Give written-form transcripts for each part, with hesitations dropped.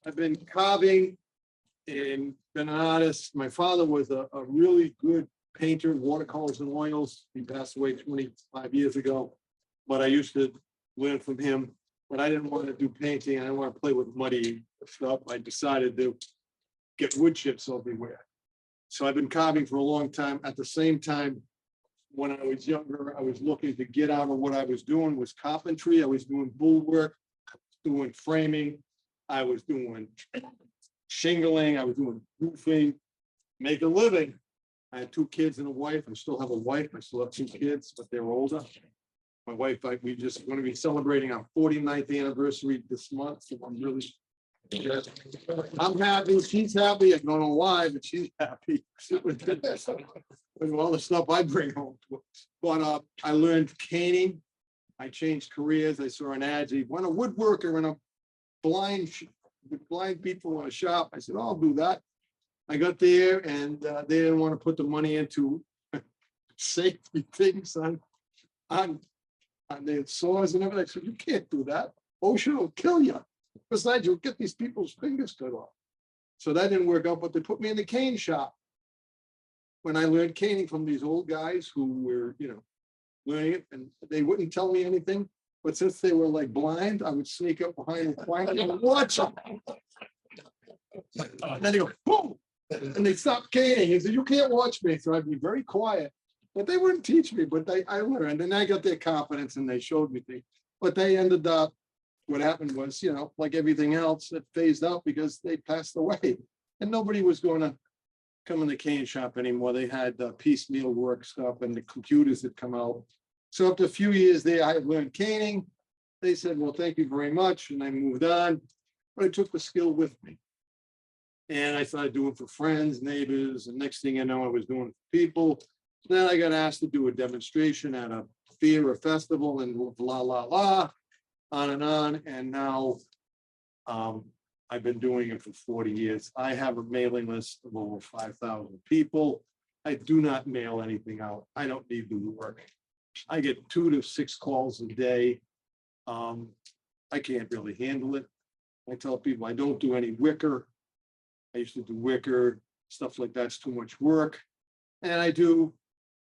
I've been carving and been an artist. My father was a really good painter, watercolors and oils. He passed away 25 years ago. But I used to learn from him. But I didn't want to do painting. I didn't want to play with muddy stuff. I decided to get wood chips everywhere. So I've been carving for a long time. At the same time, when I was younger, I was looking to get out of what I was doing was carpentry. I was doing woodwork, doing framing. I was doing shingling. I was doing roofing, make a living. I had 2 kids and a wife. I still have a wife. I still have 2 kids, but they're older. My wife, we just going to be celebrating our 49th anniversary this month. So I'm really, I'm happy. She's happy. I don't know why, but she's happy with all the stuff I bring home. But I learned caning. I changed careers. I saw an ad. They want a woodworker and a blind people in a shop. I said, oh, I'll do that. I got there and they didn't want to put the money into safety things on the saws and everything. I said, you can't do that. OSHA will kill you. Besides, you'll get these people's fingers cut off. So that didn't work out, but they put me in the cane shop. When I learned caning from these old guys who were, learning it, and they wouldn't tell me anything. But since they were like blind, I would sneak up behind them quietly and watch them. And then they go, boom, and they stopped caning. He said, you can't watch me. So I'd be very quiet. But they wouldn't teach me, but I learned. And I got their confidence and they showed me things. But they ended up, what happened was, like everything else, it phased out because they passed away. And nobody was going to come in the cane shop anymore. They had piecemeal work stuff and the computers had come out. So after a few years there, I had learned caning. They said, well, thank you very much. And I moved on, but I took the skill with me. And I started doing for friends, neighbors, and next thing I know, I was doing it for people. Then I got asked to do a demonstration at a fair or festival and on and on. And now I've been doing it for 40 years. I have a mailing list of over 5,000 people. I do not mail anything out. I don't need the work. I get 2 to 6 calls a day. I can't really handle it. I tell people I don't do any wicker. I used to do wicker, stuff like that's too much work. And I do,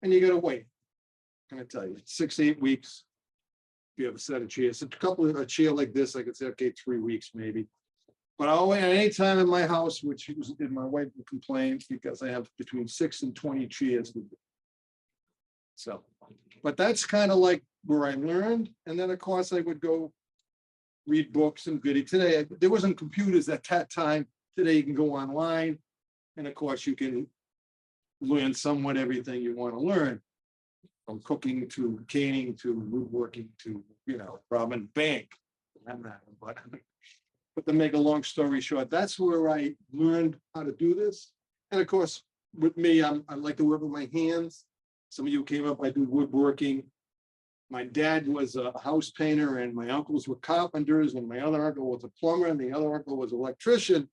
and you gotta wait. Can I tell you, 6 to 8 weeks. If you have a set of chairs, a chair like this, I could say, okay, 3 weeks maybe. But I'll at any time in my house, which my wife would complain because I have between 6 and 20 chairs. So, but that's kind of like where I learned. And then of course I would go read books and video. Today, there wasn't computers at that time. Today you can go online. And of course you can learn somewhat everything you want to learn. From cooking to caning to woodworking to, robbing bank. But to make a long story short, that's where I learned how to do this. And of course, with me, I like to work with my hands. Some of you came up, I do woodworking. My dad was a house painter and my uncles were carpenters and my other uncle was a plumber and the other uncle was an electrician.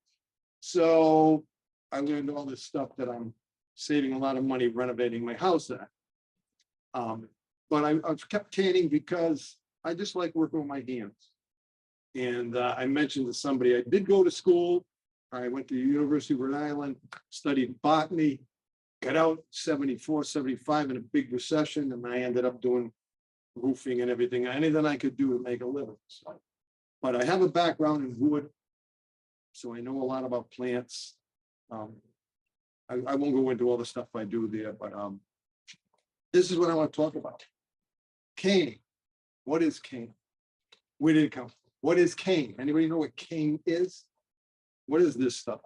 So I learned all this stuff that I'm saving a lot of money renovating my house at. But I kept caning because I just like working with my hands. And I mentioned to somebody, I did go to school. I went to the University of Rhode Island, studied botany, got out 74, 75 in a big recession, and I ended up doing roofing and everything, anything I could do to make a living. But I have a background in wood, so I know a lot about plants. I won't go into all the stuff I do there, but this is what I want to talk about. Cane. What is cane? Where did it come from? What is cane? Anybody know what cane is? What is this stuff?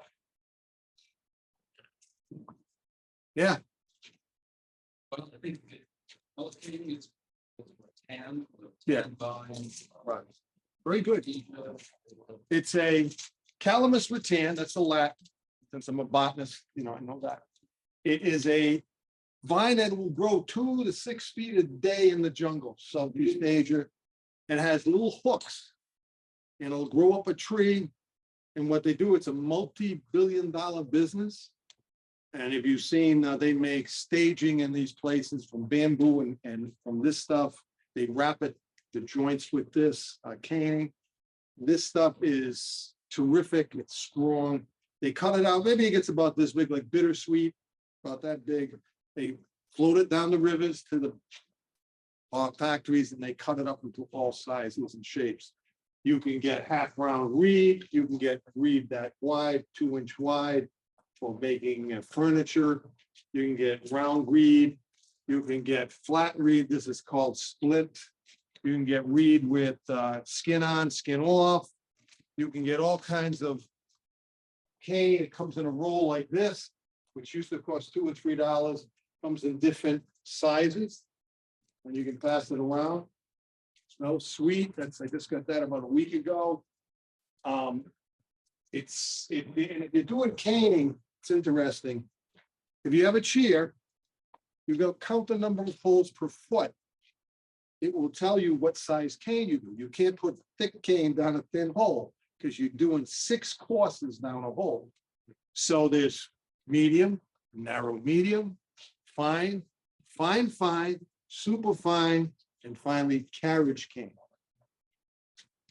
Yeah. Well, I think cane is tan. Yeah. Right. Very good. It's a Calamus rattan. That's the Latin. Since I'm a botanist, I know that. It is a vine that will grow 2 to 6 feet a day in the jungle, Southeast Asia. It has little hooks. And it'll grow up a tree. And what they do, it's a multi-billion-dollar business. And if you've seen, they make staging in these places from bamboo and from this stuff. They wrap it, the joints with this caning. This stuff is terrific. It's strong. They cut it out. Maybe it gets about this big, like bittersweet, about that big. They float it down the rivers to the factories, and they cut it up into all sizes and shapes. You can get half round reed. You can get reed that wide, 2-inch wide, for making furniture. You can get round reed. You can get flat reed. This is called split. You can get reed with skin on, skin off. You can get all kinds of cane. It comes in a roll like this, which used to cost $2 or $3. Comes in different sizes, and you can pass it around. Smells sweet. I just got that about a week ago. If you're doing caning, it's interesting. If you have a chair, you go count the number of holes per foot. It will tell you what size cane you do. You can't put thick cane down a thin hole because you're doing 6 courses down a hole. So there's medium, narrow, medium, fine, fine, fine, super fine, and finally carriage cane.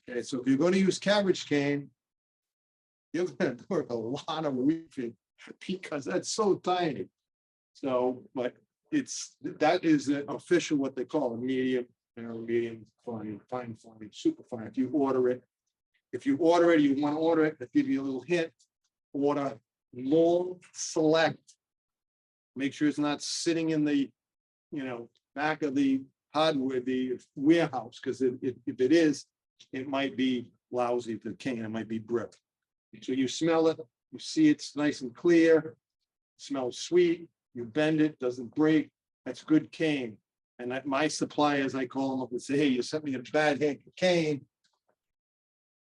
Okay, so if you're going to use carriage cane, you're going to work a lot of weaving because that's so tiny. So, but that is an official, what they call a medium, medium, fine, fine, fine, super fine. If you order it, you want to order it, they give you a little hint. Order long select. Make sure it's not sitting in the, back of the hardware, the warehouse, because if it is, it might be lousy to cane. It might be brick. So you smell it, you see it's nice and clear, smells sweet. You bend it, doesn't break. That's good cane. And my suppliers, I call them up and say, hey, you sent me a bad hank of cane.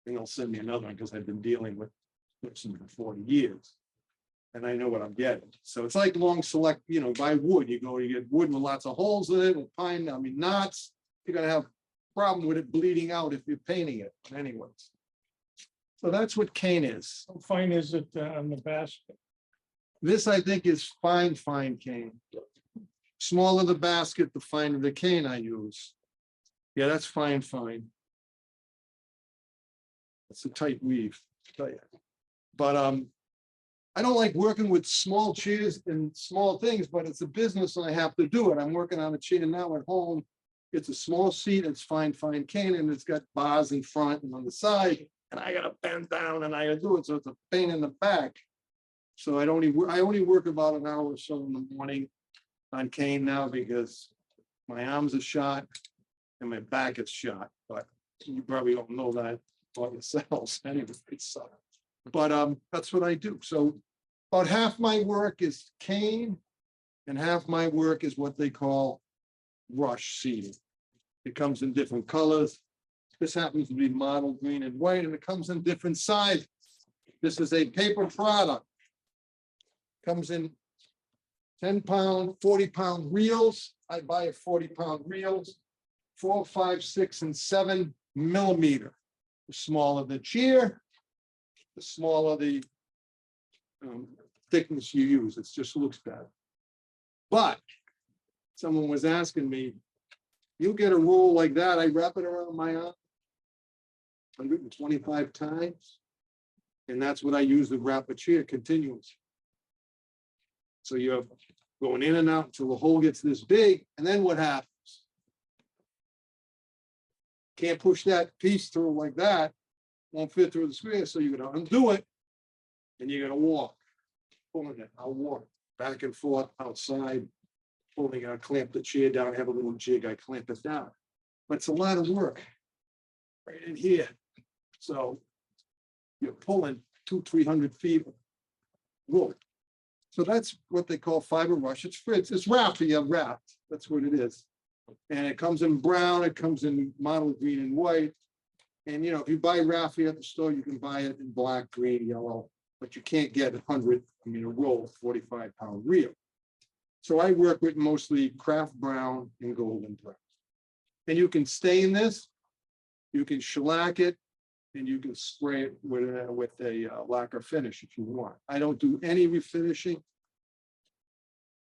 And they'll send me another one because I've been dealing with them for 40 years. And I know what I'm getting. So it's like long select, buy wood. You get wood with lots of holes in it, and pine, knots. You're going to have a problem with it bleeding out if you're painting it anyways. So that's what cane is. How fine is it on the basket? This, I think, is fine cane. Smaller the basket, the finer the cane I use. Yeah, that's fine. It's a tight weave. But I don't like working with small chairs and small things, but it's a business and I have to do it. I'm working on a chair now at home. It's a small seat, it's fine cane, and it's got bars in front and on the side, and I gotta bend down and I gotta do it, so it's a pain in the back. So I only work about an hour or so in the morning on cane now because my arms are shot and my back is shot, but you probably don't know that about yourselves anyway. But that's what I do. So about half my work is cane and half my work is what they call rush seating. It comes in different colors. This happens to be mottled green and white, and it comes in different sizes. This is a paper product. Comes in 10-pound, 40-pound reels. I buy a 40-pound reels, 4, 5, 6, and 7 millimeter. The smaller the chair, the smaller the thickness you use. It just looks better. But someone was asking me, you get a roll like that, I wrap it around my arm 125 times. And that's what I use to wrap a chair continuously. So you're going in and out until the hole gets this big. And then what happens? Can't push that piece through like that. Won't fit through the square. So you're going to undo it. And you're going to walk. Pulling it. I'll walk back and forth outside. Pulling, I clamp the chair down. I have a little jig. I clamp it down. But it's a lot of work. Right in here. So you're pulling 200-300 feet of wool. So that's what they call fiber rush. It's raffia wrapped. That's what it is. And it comes in brown. It comes in mottled green and white. And if you buy raffia at the store, you can buy it in black, green, yellow, but you can't get a roll, 45-pound reel. So I work with mostly craft brown and golden brown. And you can stain this, you can shellac it, and you can spray it with a lacquer finish if you want. I don't do any refinishing.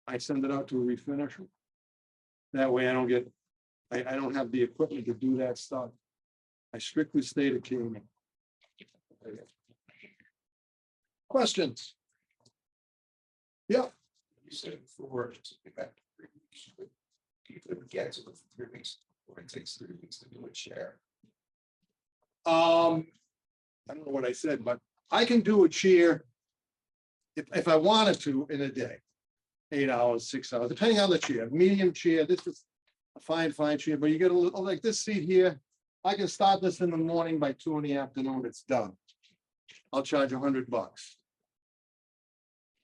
I send it out to a refinisher. That way I don't have the equipment to do that stuff. I strictly stay to caning. Questions? Yeah, You said before, to get back to 3 weeks, but you could get to it for 3 weeks, or it takes 3 weeks to do a chair. I don't know what I said, but I can do a chair. If I wanted to in a day, 8 hours, 6 hours, depending on the chair, medium chair, this is a fine chair, but you get a little, like this seat here. I can start this in the morning, by 2 in the afternoon, it's done. I'll charge $100.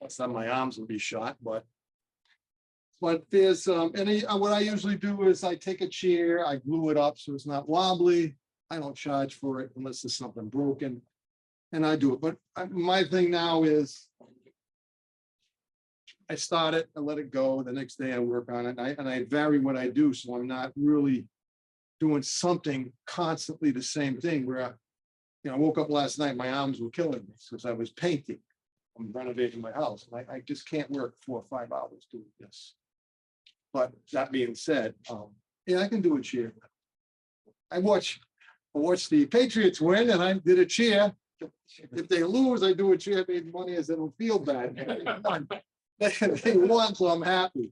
That's not, my arms will be shot, but there's, what I usually do is I take a chair, I glue it up so it's not wobbly. I don't charge for it unless there's something broken. And I do it, but my thing now is I start it, I let it go, the next day I work on it, and I vary what I do, so I'm not really doing something constantly the same thing where, I woke up last night, my arms were killing me because I was painting. I'm renovating my house, and I just can't work 4 or 5 hours doing this. But that being said, yeah, I can do a cheer. I watched the Patriots win, and I did a cheer. If they lose, I do a cheer. I made money as they don't feel bad. They won, so I'm happy.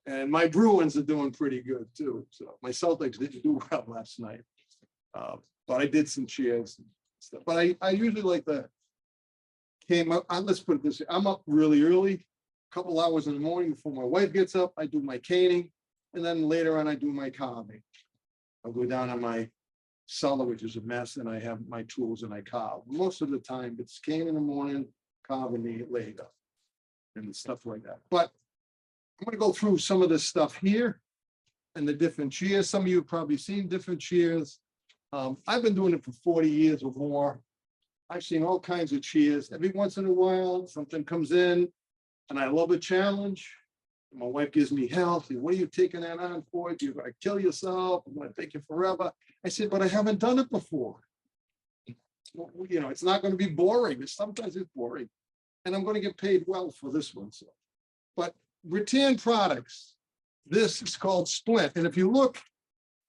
And my Bruins are doing pretty good too. So my Celtics didn't do well last night. But I did some cheers and stuff. But I usually like came up, let's put it this way, I'm up really early, a couple hours in the morning before my wife gets up. I do my caning, and then later on I do my carving. I'll go down on my cellar, which is a mess, and I have my tools and I carve. Most of the time it's cane in the morning, carving later, and stuff like that. But I'm gonna go through some of this stuff here and the different cheers. Some of you have probably seen different cheers. I've been doing it for 40 years or more. I've seen all kinds of cheers. Every once in a while, something comes in and I love a challenge. My wife gives me hell. She, what are you taking that on for? You're gonna kill yourself. I'm gonna take you forever. I said, but I haven't done it before. Well, it's not gonna be boring. Sometimes it's boring. And I'm gonna get paid well for this one. So, but Rattan products, this is called Splint. And if you look,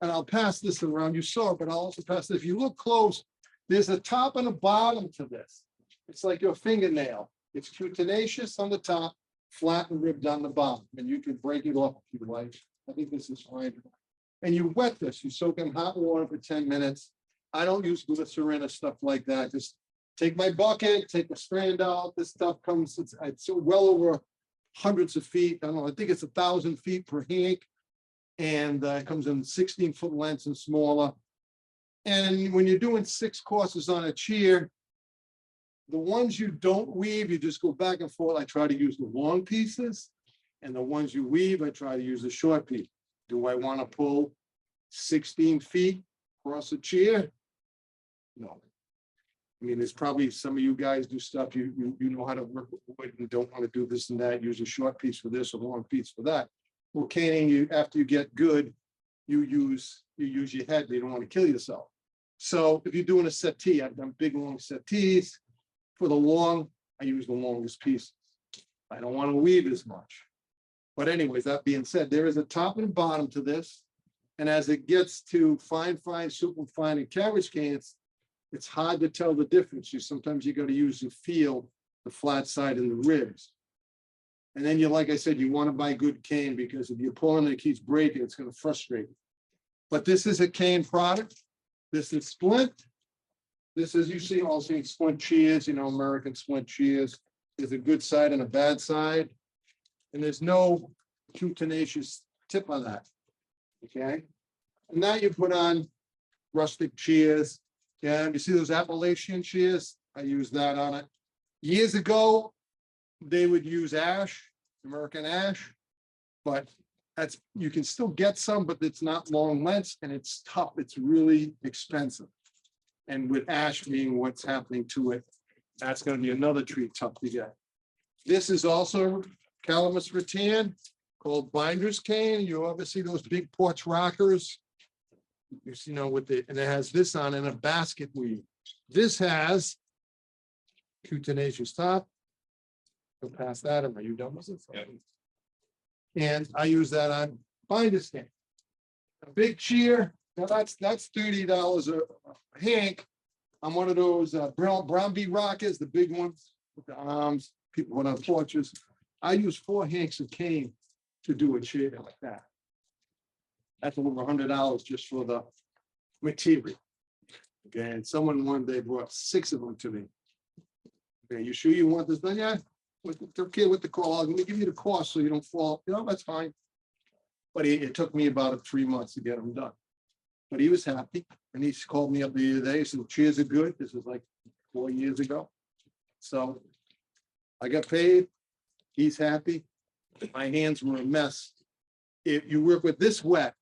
and I'll pass this around, you saw it, but I'll also pass it. If you look close, there's a top and a bottom to this. It's like your fingernail. It's cutaneous on the top, flat and ribbed on the bottom, and you can break it off if you like. I think this is fine. And you wet this, you soak in hot water for 10 minutes. I don't use glycerin or stuff like that. Just take my bucket, take the strand out. This stuff comes, it's well over hundreds of feet. I don't know, I think it's 1,000 feet per hank. And it comes in 16-foot lengths and smaller. And when you're doing 6 courses on a cheer, the ones you don't weave, you just go back and forth. I try to use the long pieces, and the ones you weave, I try to use the short piece. Do I want to pull 16 feet across a chair? No. I mean, there's probably some of you guys do stuff, you know how to work with wood and don't want to do this and that, use a short piece for this, a long piece for that. Well, caning, after you get good, you use your head, you don't want to kill yourself. So if you're doing a settee, I've done big long settees. For the long, I use the longest pieces. I don't want to weave as much. But anyways, that being said, there is a top and a bottom to this. And as it gets to fine, super fine, and carriage canes, it's hard to tell the difference. Sometimes you got to use the feel, the flat side and the ribs. And then like I said, you want to buy good cane, because if you're pulling and it keeps breaking, it's going to frustrate you. But this is a cane product. This is Splint. This is, you see, all seen Splint cheers, American Splint cheers. There's a good side and a bad side. And there's no cutaneous tip on that. Okay. And now you put on rustic cheers. Yeah, you see those Appalachian cheers? I use that on it. Years ago, they would use ash, American ash, but you can still get some, but it's not long lengths and it's tough. It's really expensive. And with ash being what's happening to it, that's going to be another tree tough to get. This is also Calamus rattan, called binder's cane. You obviously those big porch rockers. You see, and it has this on in a basket weave. This has cutaneous top. Go past that. Are you done with it? Yeah. And I use that on binder's cane. A big cheer. Now that's $30 a hank. I'm one of those brown bee rockers, the big ones. with the arms, people went on porches. I used 4 hanks of cane to do a chair like that. That's over $100 just for the material. Okay, and someone one day brought 6 of them to me. Okay, you sure you want this done? Yeah, okay with the call. Let me give you the cost so you don't fall. You know, that's fine. But it took me about 3 months to get them done. But he was happy, and he called me up the other day. He said, "The chairs are good." This was like 4 years ago. So I got paid. He's happy. My hands were a mess. If you work with this wet,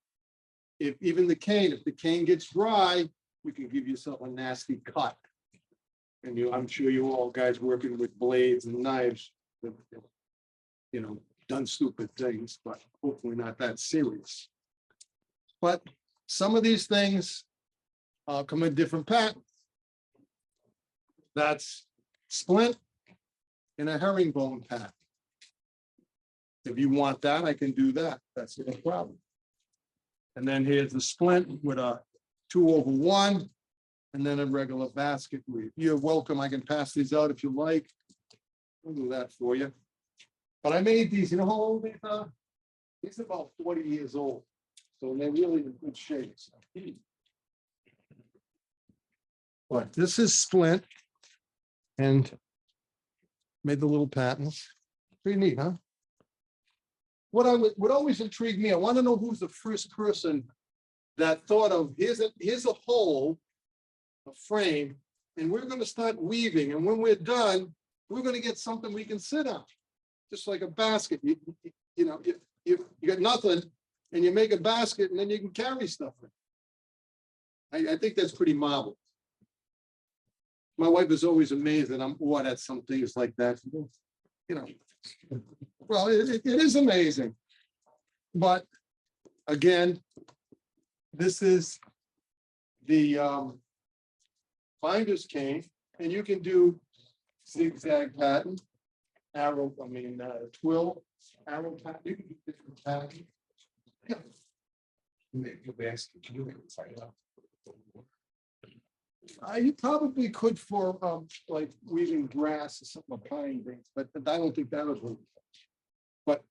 if even the cane, if the cane gets dry, we can give yourself a nasty cut. And I'm sure you all guys working with blades and knives, have, you know, done stupid things, but hopefully not that serious. But some of these things come in different patterns. That's splint in a herringbone pattern. If you want that, I can do that. That's no problem. And then here's the splint with a 2/1 and then a regular basket weave. You're welcome. I can pass these out if you like. I'll do that for you. But I made these, you know how old these are? These are about 40 years old. So they're really in good shape. But this is splint and made the little patterns. Pretty neat, huh? What always intrigued me, I want to know who's the first person that thought of, here's a hole, a frame, and we're going to start weaving. And when we're done, we're going to get something we can sit on, just like a basket. You know, you got nothing, and you make a basket, and then you can carry stuff in. I think that's pretty marvelous. My wife is always amazed that I'm at some things like that. You know, well, it is amazing. But again, this is the finder's cane, and you can do zigzag pattern, arrow, twill, arrow pattern. You can do different pattern. Yeah. You probably could for like weaving grass or something, pine things, but I don't think that would work. But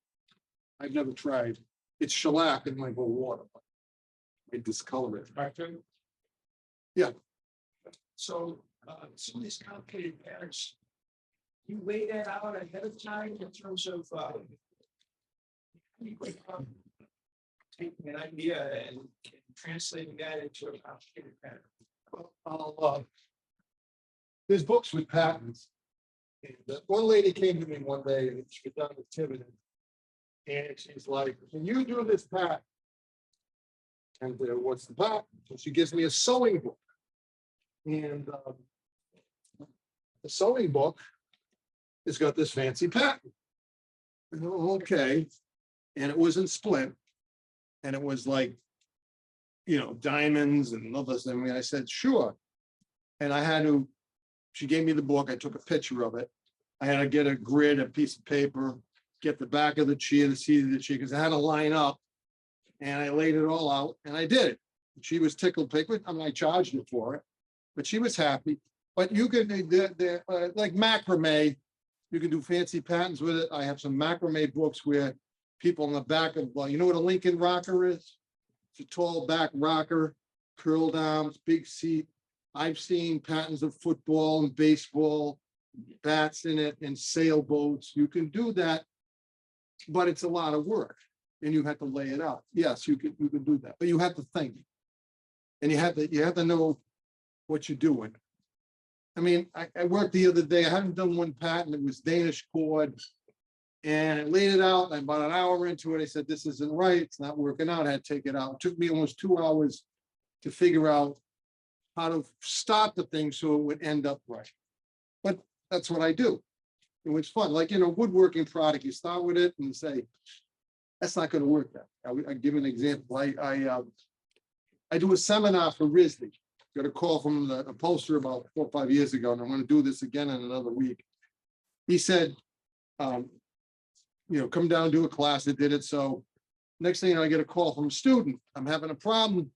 I've never tried. It's shellac in like water. I discolor it. Yeah. So some of these complicated patterns, you lay that out ahead of time in terms of taking an idea and translating that into a complicated pattern. There's books with patterns. And one lady came to me one day and she was down with Tiverton. And she's like, "Can you do this pattern?" And what's the pattern? So she gives me a sewing book. And the sewing book has got this fancy pattern. Okay. And it was in splint. And it was like, you know, diamonds and all this. I mean, I said, sure. And I had to, she gave me the book. I took a picture of it. I had to get a grid, a piece of paper, get the back of the chair, the seat of the chair, because I had to line up. And I laid it all out and I did it. She was tickled pink. I mean, I charged her for it, but she was happy. But you could, like macrame, you can do fancy patterns with it. I have some macrame books where people on the back of, you know what a Lincoln rocker is? It's a tall back rocker, curled arms, big seat. I've seen patterns of football and baseball, bats in it, and sailboats. You can do that, but it's a lot of work, and you have to lay it out. Yes, you can do that, but you have to think, and you have to know what you're doing. I mean, I worked the other day. I haven't done one pattern. It was Danish cord. And I laid it out, and about an hour into it, I said, "This isn't right. It's not working out." I had to take it out. It took me almost 2 hours to figure out how to stop the thing so it would end up right. But that's what I do. It was fun. Like, you know, woodworking product, you start with it and you say, that's not going to work. That I give an example. I do a seminar for RISD. Got a call from the upholsterer about 4 or 5 years ago, and I'm going to do this again in another week. He said, you know, come down, do a class. I did it. So next thing you know, I get a call from a student. I'm having a problem.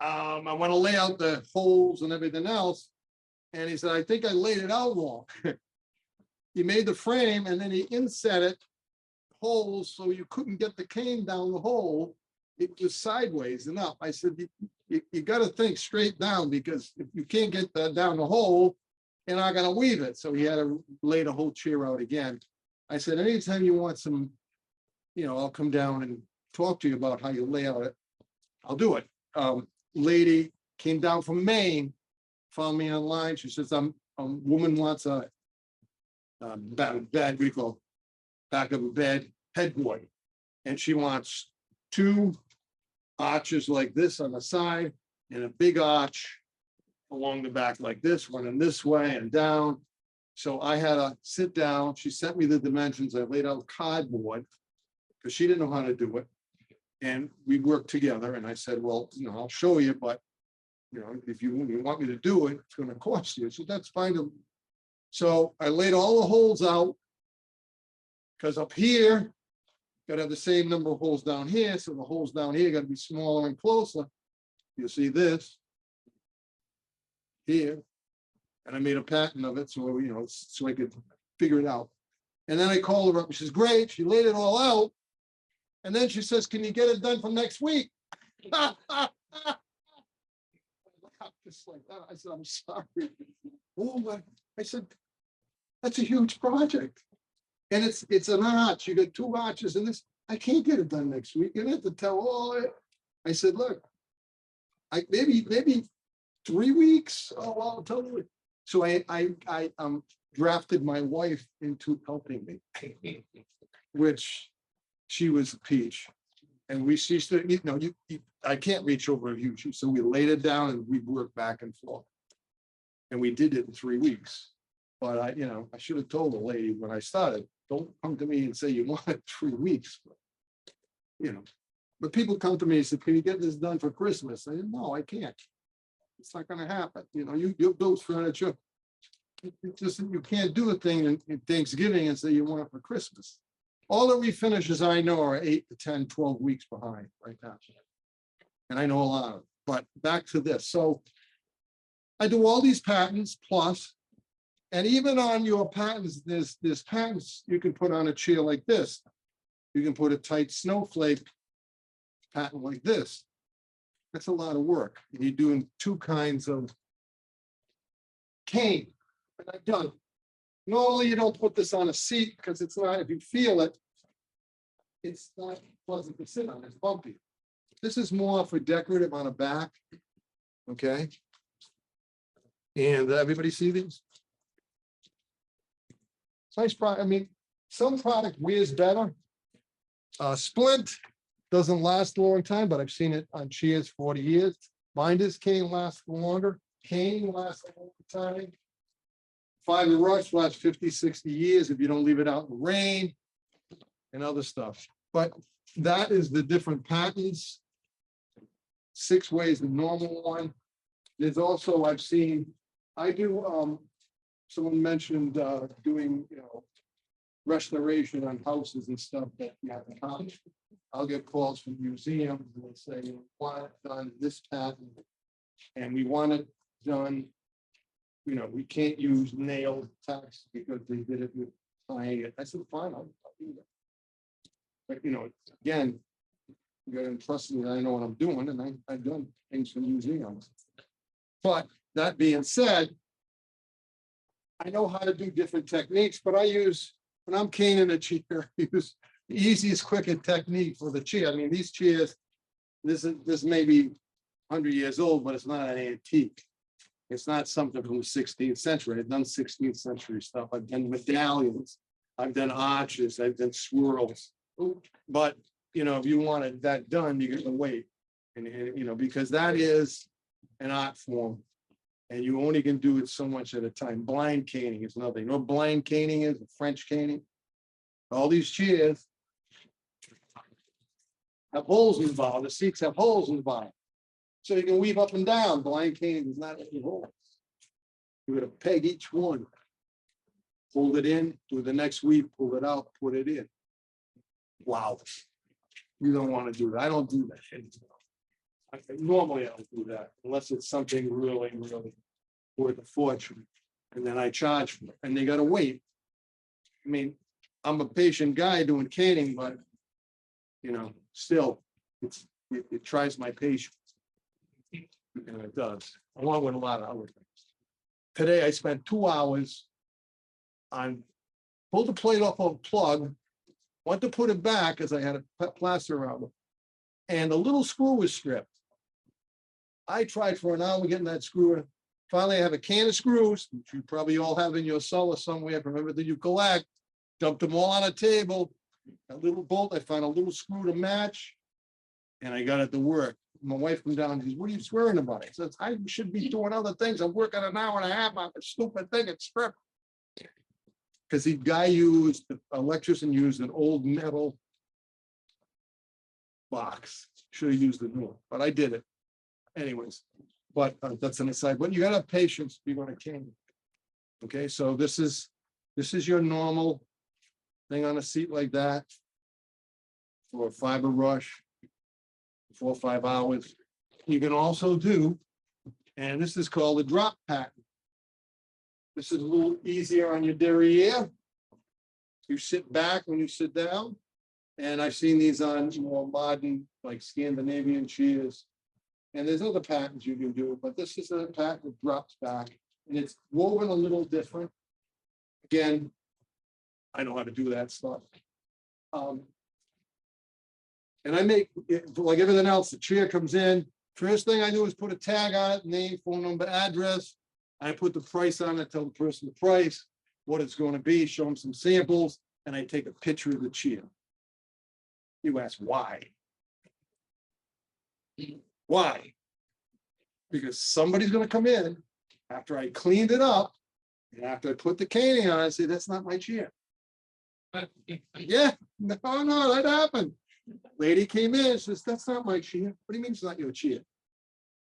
I want to lay out the holes and everything else. And he said, I think I laid it out wrong. He made the frame and then he inset it holes so you couldn't get the cane down the hole. It was sideways and up. I said, you got to think straight down, because if you can't get that down the hole, you're not going to weave it. So he had to lay the whole chair out again. I said, anytime you want some, I'll come down and talk to you about how you lay out it. I'll do it. Lady came down from Maine, found me online. She says, a woman wants a bed, we call back of a bed headboard. And she wants 2 arches like this on the side and a big arch along the back like this, running this way and down. So I had to sit down. She sent me the dimensions. I laid out cardboard because she didn't know how to do it. And we worked together. And I said, well, I'll show you, but if you want me to do it, it's going to cost you. So that's fine. So I laid all the holes out, because up here, got to have the same number of holes down here. So the holes down here got to be smaller and closer. You see this here. And I made a pattern of it so, so I could figure it out. And then I called her up. She's great. She laid it all out. And then she says, can you get it done for next week? Just like that. I said, I'm sorry. Oh, I said, that's a huge project. And it's an arch. You got 2 arches in this. I can't get it done next week. You have to tell all it. I said, look, maybe 3 weeks. Oh, well, I'll tell you. So I drafted my wife into helping me, which she was a peach. And she said, I can't reach over you. So we laid it down and we worked back and forth. And we did it in 3 weeks. But I should have told the lady when I started, don't come to me and say you want it 3 weeks. But people come to me and say, can you get this done for Christmas? I said, no, I can't. It's not going to happen. You build furniture. It's just you can't do a thing in Thanksgiving and say you want it for Christmas. All the refinishes I know are 8 to 10, 12 weeks behind right now. And I know a lot of them. But back to this. So I do all these patterns plus, and even on your patterns, there's patterns you can put on a chair like this. You can put a tight snowflake pattern like this. That's a lot of work. And you're doing 2 kinds of cane. And I've done. Normally, you don't put this on a seat because it's not, if you feel it, it's not pleasant to sit on. It's bumpy. This is more for decorative on a back. Okay. And everybody see these? It's nice product. I mean, some product wears better. Splint doesn't last a long time, but I've seen it on chairs 40 years. Binders cane last longer. Cane lasts a long time. Fiber rush lasts 50, 60 years if you don't leave it out in the rain and other stuff. But that is the different patterns. 6 ways the normal one. There's also, I've seen, I do, someone mentioned doing, restoration on houses and stuff that you have to come. I'll get calls from museums and they say, want it done this pattern, and we want it done. We can't use nailed tacks because they did it with tying it. I said, fine, I'll do that. But again, you gotta trust me that I know what I'm doing, and I've done things for museums. But that being said, I know how to do different techniques, but I use, when I'm caning a chair, I use the easiest, quickest technique for the chair. I mean, these chairs, this may be 100 years old, but it's not an antique. It's not something from the 16th century. I've done 16th century stuff. I've done medallions. I've done arches. I've done swirls. But, if you wanted that done, you're going to wait. And, because that is an art form. And you only can do it so much at a time. Blind caning is nothing. You know what blind caning is? French caning. All these chairs have holes in the bottom. The seats have holes in the bottom. So you can weave up and down. Blind caning is not any holes. You're going to peg each one. Hold it in, do the next weave, pull it out, put it in. Wow. You don't want to do that. I don't do that. Normally I don't do that unless it's something really, really worth a fortune. And then I charge for it, and they gotta wait. I mean, I'm a patient guy doing caning, but, you know, still, it tries my patience. And it does, along with a lot of other things. Today, I spent 2 hours on, pulled the plate off of a plug, went to put it back as I had a plaster around it, and the little screw was stripped. I tried for an hour getting that screw in. Finally, I have a can of screws, which you probably all have in your cellar somewhere from everything you collect. Dumped them all on a table. A little bolt, I found a little screw to match. And I got it to work. My wife comes down and says, "What are you swearing about?" I says, "I should be doing other things. I'm working an hour and a half on a stupid thing. It's stripped." Because the guy used, the electrician used an old metal box. Should have used the new one, but I did it. Anyways, but that's an aside. But you gotta have patience if you're gonna cane. Okay, so this is your normal thing on a seat like that for a fiber rush, 4 or 5 hours. You can also do, and this is called a drop pattern. This is a little easier on your derriere. You sit back when you sit down. And I've seen these on more modern, like Scandinavian chairs. And there's other patterns you can do, but this is a pattern that drops back and it's woven a little different. Again, I know how to do that stuff. And I make, like everything else, the chair comes in. First thing I do is put a tag on it, name, phone number, address. I put the price on it, tell the person the price, what it's going to be, show them some samples, and I take a picture of the chair. You ask why? Why? Because somebody's going to come in after I cleaned it up and after I put the caning on, I say, "That's not my chair." Yeah, no, that happened. Lady came in, says, "That's not my chair." "What do you mean it's not your chair?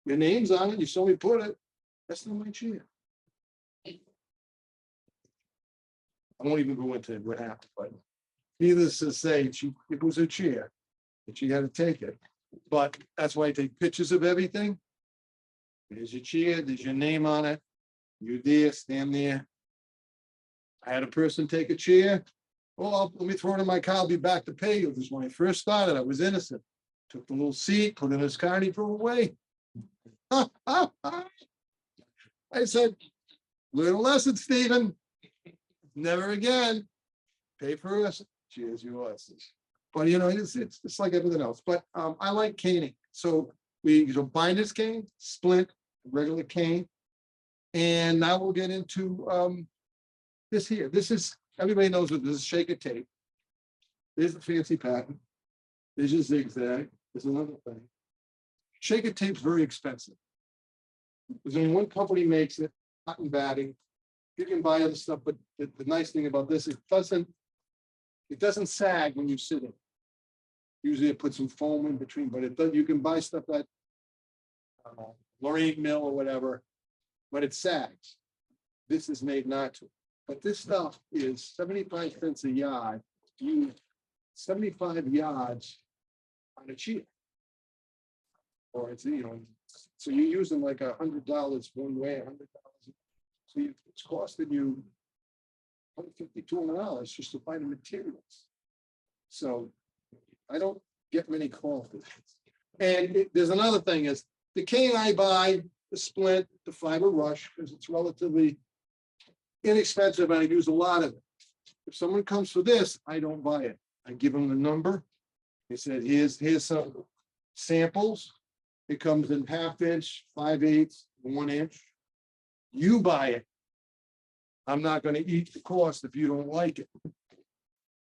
Your name's on it, you saw me put it. That's not my chair." I won't even go into what happened, but needless to say, it was a chair, and she had to take it. But that's why I take pictures of everything. There's your chair, there's your name on it. You there, stand there. I had a person take a chair. "Oh, let me throw it in my car, I'll be back to pay you." This is when I first started, I was innocent. Took the little seat, put it in his car, and he drove away. I said, "Learn a lesson, Stephen. Never again. Pay for us. Cheers, yours." But you know, it's like everything else. But I like caning. So we use a binder's cane, splint, regular cane. And now we'll get into this here. This is, everybody knows what this is, shaker tape. There's the fancy pattern. There's your zigzag. There's another thing. Shaker tape's very expensive. There's only one company makes it, cotton batting. You can buy other stuff, but the nice thing about this, it doesn't sag when you sit in. Usually it puts some foam in between, but it does, you can buy stuff at Lorraine Mill or whatever, but it sags. This is made not to. But this stuff is 75 cents a yard. You 75 yards on a chair. Or it's, you know, so you're using like $100 one way, $100. So it's costing you $150, $200 just to buy the materials. So I don't get many calls for this. And there's another thing is the cane I buy, the splint, the fiber rush, because it's relatively inexpensive and I use a lot of it. If someone comes for this, I don't buy it. I give them the number. They said, here's some samples. It comes in 1/2 inch, 5/8, 1 inch. You buy it. I'm not going to eat the cost if you don't like it.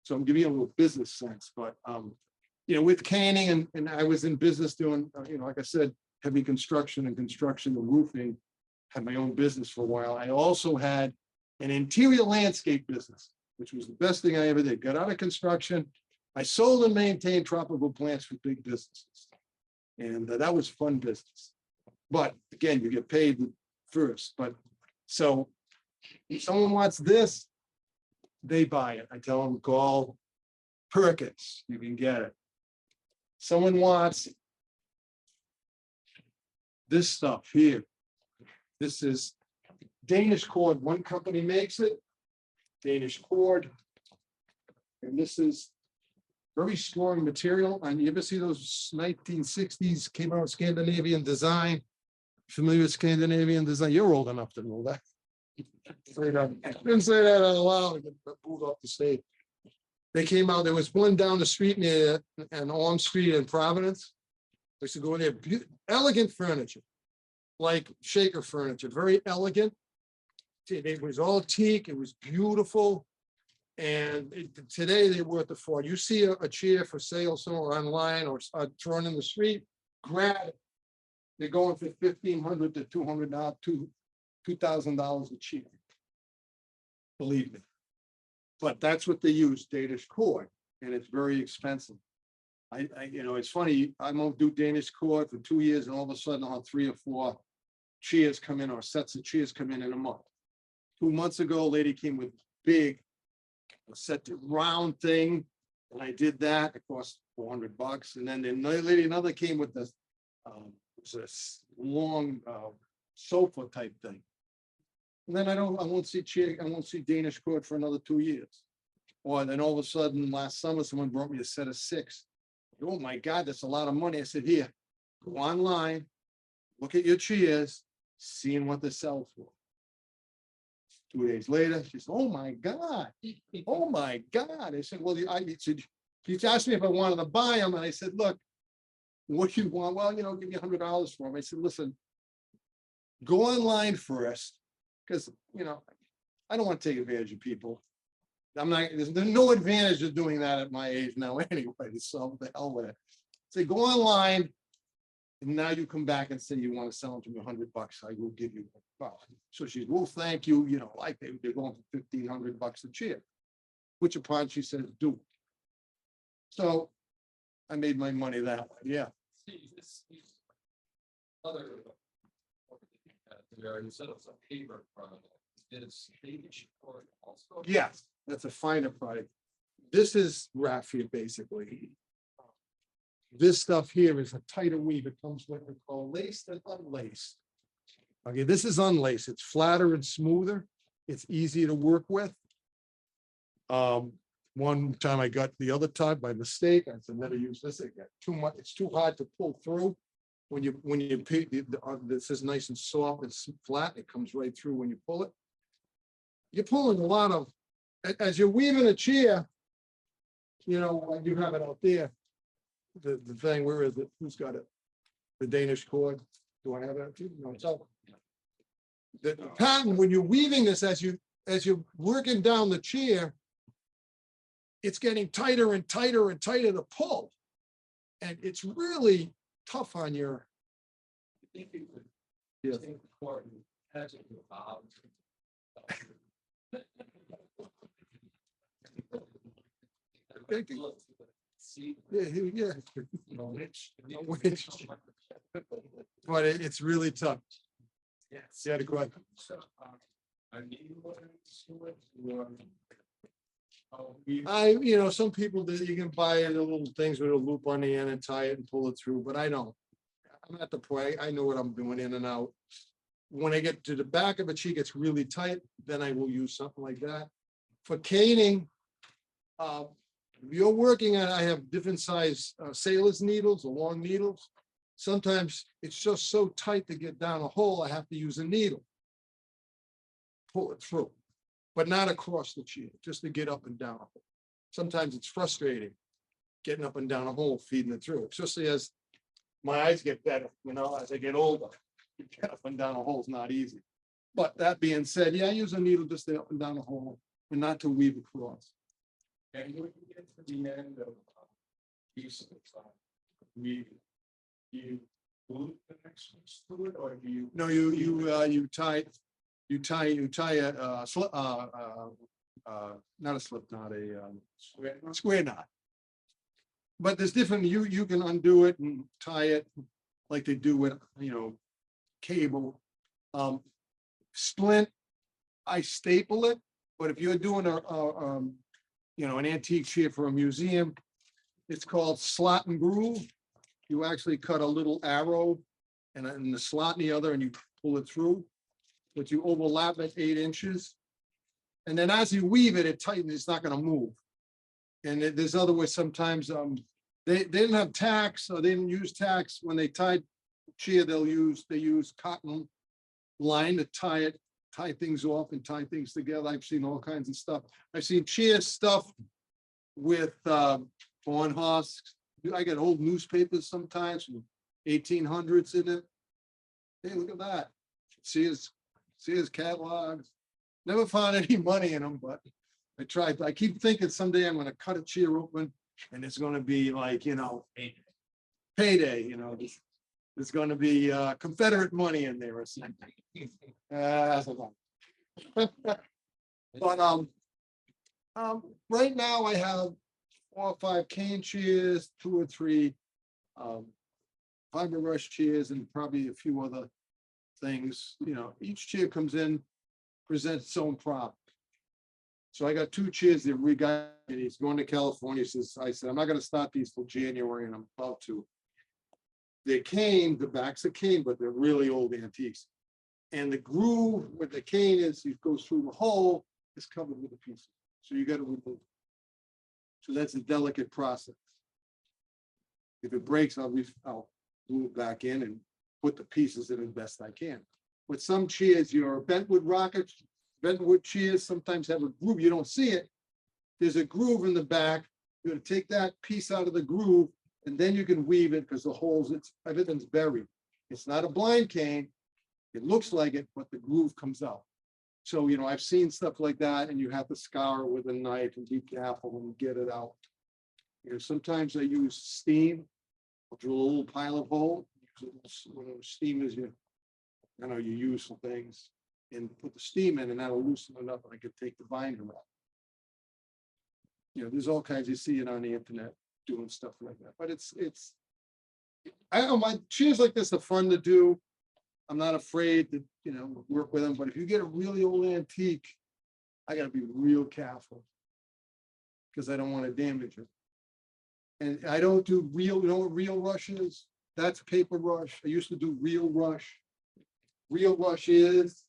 So I'm giving you a little business sense, but you know, with caning and I was in business doing, you know, like I said, heavy construction and roofing, had my own business for a while. I also had an interior landscape business, which was the best thing I ever did. Got out of construction. I sold and maintained tropical plants for big businesses. And that was fun business. But again, you get paid first. But so if someone wants this, they buy it. I tell them, call Perkins, you can get it. Someone wants this stuff here. This is Danish cord, one company makes it. Danish cord. And this is very strong material. And you ever see those 1960s came out Scandinavian design? Familiar with Scandinavian design? You're old enough to know that. Didn't say that out loud. Get pulled off the stage. They came out, there was one down the street near an Elm Street in Providence. I used to go in there, elegant furniture, like shaker furniture, very elegant. It was all teak, it was beautiful. And today they're worth a fortune. You see a chair for sale somewhere online or thrown in the street, grab it. They're going for $1,500 to $200, $2,000 a chair. Believe me. But that's what they use, Danish cord, and it's very expensive. It's funny, I won't do Danish cord for 2 years, and all of a sudden I'll have 3 or 4 chairs come in, or sets of chairs come in a month. 2 months ago, a lady came with big, set round thing, and I did that. It cost $400, and then another came with this, this long sofa type thing. And then I won't see Danish cord for another 2 years. Or then all of a sudden, last summer, someone brought me a set of 6. Oh my God, that's a lot of money. I said, here, go online, look at your chairs, seeing what they sell for. 2 days later, she said, oh my God, oh my God. I said, well, she asked me if I wanted to buy them. And I said, look, what do you want? Well, give me $100 for them. I said, listen, go online first. Because, I don't want to take advantage of people. There's no advantage of doing that at my age now anyway, so the hell with it. Say, go online, and now you come back and say you want to sell them to me $100, I will give you $1. So she's, well, thank you, like they're going for $1,500 a chair, which upon she says, do it. So I made my money that way, yeah. See, this other. There, you said it was a paper product. Is Danish cord also? Yes, that's a finer product. This is raffia, basically. This stuff here is a tighter weave. It comes with what we call laced and unlaced. Okay, this is unlaced. It's flatter and smoother. It's easy to work with. One time I got the other type by mistake. I said, never use this again. Too much. It's too hard to pull through. When you pick this is nice and soft and flat, it comes right through when you pull it. You're pulling a lot of, as you're weaving a chair, you have it out there. The thing, where is it? Who's got it? The Danish cord. Do I have it? No, it's out. The pattern, when you're weaving this, as you're working down the chair, it's getting tighter and tighter and tighter to pull. And it's really tough on your. I think you could. Yeah. Think cord has it about. See. Yeah. Which. But it's really tough. Yes. Yeah, go ahead. So, I mean, what Some people that you can buy the little things with a loop on the end and tie it and pull it through, but I don't. I'm at the point, I know what I'm doing in and out. When I get to the back of a cheek, it's really tight, then I will use something like that. For caning, if you're working on, I have different size sailor's needles or long needles. Sometimes it's just so tight to get down a hole, I have to use a needle. Pull it through, but not across the chair, just to get up and down. Sometimes it's frustrating getting up and down a hole, feeding it through, especially as my eyes get better, as I get older. Get up and down a hole is not easy. But that being said, yeah, I use a needle just to up and down a hole and not to weave across. And when you get to the end of piece of you glue the next piece to it, or do you? No, you tie a slip, not a slip knot, a square knot. But there's different, you can undo it and tie it like they do with, cable. Splint, I staple it, but if you're doing an antique chair for a museum, it's called slot and groove. You actually cut a little arrow and the slot in the other and you pull it through. but you overlap it 8 inches. And then as you weave it, it tightens, it's not gonna move. And there's other ways, sometimes, they didn't have tacks, or they didn't use tacks when they tied chia, they use cotton line to tie things off and tie things together. I've seen all kinds of stuff. I've seen chia stuffed with, corn husks. I get old newspapers sometimes from 1800s in it. Hey, look at that. See his catalogs. Never found any money in them, but I tried. I keep thinking someday I'm gonna cut a chia open and it's gonna be like, payday, there's gonna be Confederate money in there or something. That's a lot. But right now I have 4 or 5 cane chairs, 2 or 3 fiber rush chairs, and probably a few other things. Each chair comes in, presents its own problem. So I got 2 chairs that we got, and he's going to California. I said, I'm not gonna start these till January, and I'm about to. They came, the backs are cane, but they're really old antiques. And the groove where the cane is, it goes through the hole, is covered with a piece. So you gotta remove it. So that's a delicate process. If it breaks, I'll glue it back in and put the pieces in as best I can. With some chairs, your Bentwood rockets, Bentwood chairs sometimes have a groove. You don't see it. There's a groove in the back. You're gonna take that piece out of the groove, and then you can weave it because the holes, everything's buried. It's not a blind cane. It looks like it, but the groove comes out. So, I've seen stuff like that, and you have to scour with a knife and be careful and get it out. Sometimes I use steam. I'll drill a little pilot hole. Steam is you use for things, and put the steam in, and that'll loosen it up, and I can take the binder out. There's all kinds, you see it on the internet doing stuff like that, but I don't know, my chairs like this are fun to do. I'm not afraid to, work with them, but if you get a really old antique, I gotta be real careful because I don't want to damage it. And I don't do real, what real rush is? That's paper rush. I used to do real rush. Real rush is,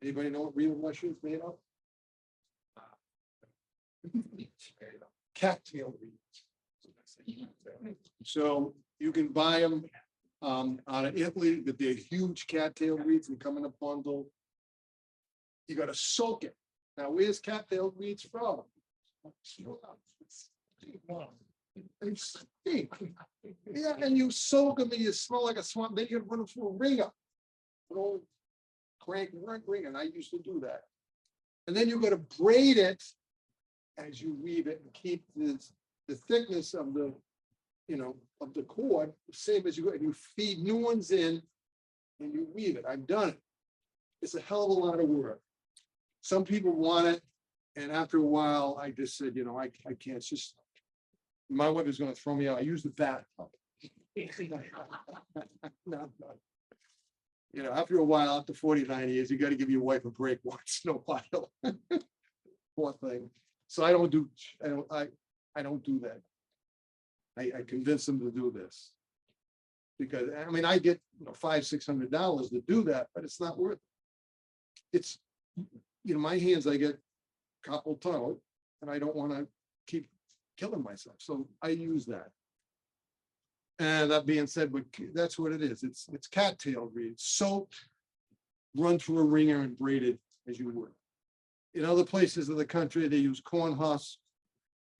anybody know what real rush is made of? Cattail reeds. So you can buy them out of Italy, but they're huge cattail reeds and come in a bundle. You gotta soak it. Now, where's cattail reeds from? They stink. Yeah, and you soak them and you smell like a swamp, then you run them through a ringer. An old crank ring, and I used to do that. And then you gotta braid it as you weave it and keep the thickness of the of the cord, the same as you go, and you feed new ones in and you weave it. I've done it. It's a hell of a lot of work. Some people want it, and after a while, I just said, I can't. It's just my wife is going to throw me out. I use the bathtub. No. After a while, after 49 years, you got to give your wife a break once in a while. Poor thing. So I don't do that. I convince them to do this because I get $500-600 to do that, but it's not worth it. It's my hands, I get carpal tunnel, and I don't want to keep killing myself, so I use that. And that being said, but that's what it is. It's cattail reeds, soaked, run through a wringer, and braided as you would. In other places of the country, they use corn husks.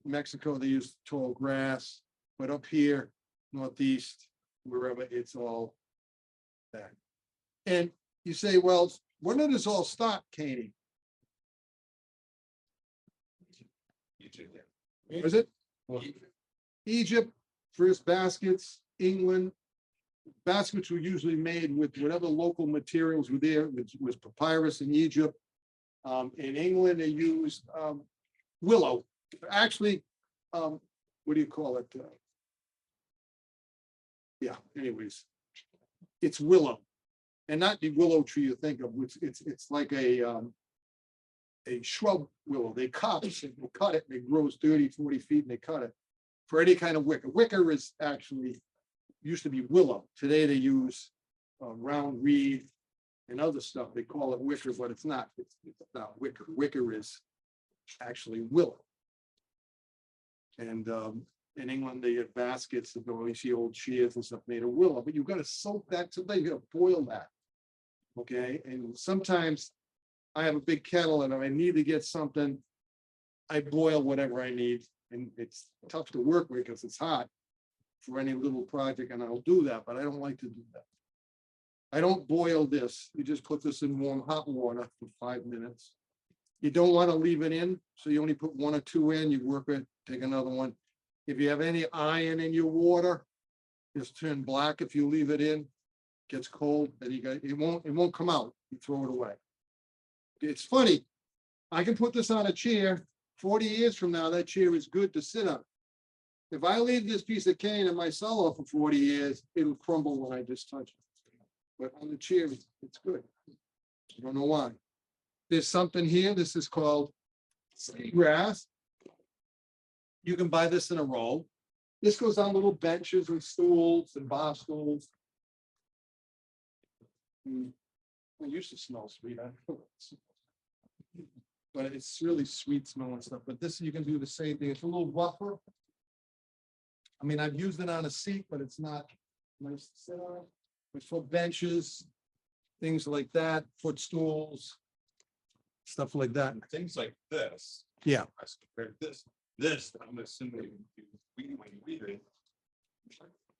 Mexico, they use tall grass. But up here, Northeast, wherever, it's all that. And you say, well, when did this all start, Katie? Was it? Egypt, first baskets, England. Baskets were usually made with whatever local materials were there, which was papyrus in Egypt. In England, they used willow. Actually, what do you call it? Anyways, it's willow, and not the willow tree you think of, which it's like a shrub willow. They cut it, and it grows 30-40 feet, and they cut it for any kind of wicker. Wicker is actually used to be willow. Today they use round reed and other stuff. They call it wicker, but it's not. It's not wicker. Wicker is actually willow. And in England, they get baskets that go, you see old chairs and stuff made of willow, but you've got to soak that today. You got to boil that. Okay, and sometimes I have a big kettle and if I need to get something, I boil whatever I need, and it's tough to work with because it's hot for any little project, and I'll do that, but I don't like to do that. I don't boil this. You just put this in warm hot water for 5 minutes. You don't want to leave it in, so you only put 1 or 2 in, you work it, take another one. If you have any iron in your water, just turn black if you leave it in. Gets cold, then you got, it won't come out. You throw it away. It's funny. I can put this on a chair. 40 years from now, that chair is good to sit on. If I leave this piece of cane in my cellar for 40 years, it'll crumble when I just touch it. But on the chair, it's good. I don't know why. There's something here. This is called seagrass. You can buy this in a roll. This goes on little benches and stools and bar stools. It used to smell sweet. But it's really sweet smelling stuff. But this, you can do the same thing. It's a little rougher. I mean, I've used it on a seat, but it's not nice to sit on. It's for benches, things like that, footstools, stuff like that. Things like this. Yeah. As compared to this, I'm assuming when you read it.